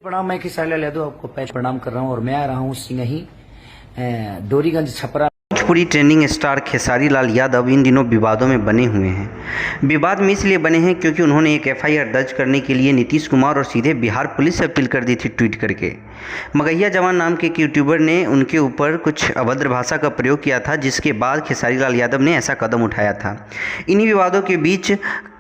प्रणाम। मैं खेसारी लाल यादव आपको पैर प्रणाम कर रहा हूँ और मैं आ रहा हूँ सिंगही डोरीगंज छपरा। भोजपुरी ट्रेंडिंग स्टार खेसारी लाल यादव इन दिनों विवादों में बने हुए हैं। विवाद में इसलिए बने हैं क्योंकि उन्होंने एक एफआईआर दर्ज करने के लिए नीतीश कुमार और सीधे बिहार पुलिस से अपील कर दी थी ट्वीट करके। मगहिया जवान नाम के एक यूट्यूबर ने उनके ऊपर कुछ अभद्र भाषा का प्रयोग किया था, जिसके बाद खेसारी लाल यादव ने ऐसा कदम उठाया था। इन्हीं विवादों के बीच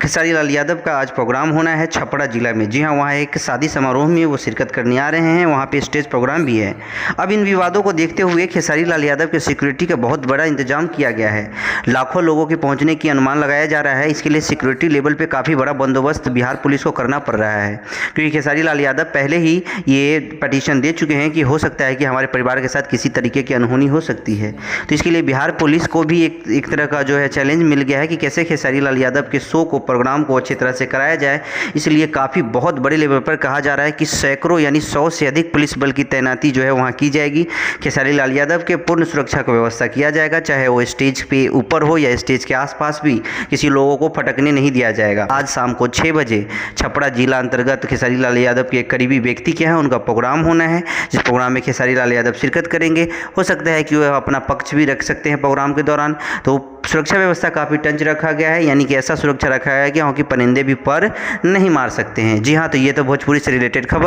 खेसारी लाल यादव का आज प्रोग्राम होना है छपरा जिला में। जी हाँ, वहाँ एक शादी समारोह में वो शिरकत करने आ रहे हैं, वहाँ पे स्टेज प्रोग्राम भी है। अब इन विवादों को देखते हुए खेसारी लाल यादव के सिक्योरिटी का बहुत बड़ा इंतजाम किया गया है। लाखों लोगों के पहुंचने की अनुमान लगाया जा रहा है। इसके लिए सिक्योरिटी लेवल पे काफ़ी बड़ा बंदोबस्त बिहार पुलिस को करना पड़ रहा है, क्योंकि खेसारी लाल यादव पहले ही ये पटिशन दे चुके हैं कि हो सकता है कि हमारे परिवार के साथ किसी तरीके की अनहोनी हो सकती है। तो इसके लिए बिहार पुलिस को भी एक तरह का जो है चैलेंज मिल गया है कि कैसे खेसारी लाल यादव के शो को, प्रोग्राम को अच्छी तरह से कराया जाए। इसलिए काफ़ी बहुत बड़े लेवल पर कहा जा रहा है कि सैकड़ों यानी 100 से अधिक पुलिस बल की तैनाती जो है वहाँ की जाएगी। खेसारी लाल यादव के पूर्ण सुरक्षा की व्यवस्था किया जाएगा, चाहे वो स्टेज पे ऊपर हो या स्टेज के आसपास भी किसी लोगों को फटकने नहीं दिया जाएगा। आज शाम को 6 बजे छपरा जिला अंतर्गत खेसारी लाल यादव के एक करीबी व्यक्ति के यहाँ उनका प्रोग्राम होना है, जिस प्रोग्राम में खेसारी लाल यादव शिरकत करेंगे। हो सकता है कि वह अपना पक्ष भी रख सकते हैं प्रोग्राम के दौरान। तो सुरक्षा व्यवस्था काफ़ी टंच रखा गया है, यानी कि ऐसा सुरक्षा रखा गया है कि वहाँ की परिंदे भी पर नहीं मार सकते हैं। जी हाँ, तो ये तो भोजपुरी से रिलेटेड खबर।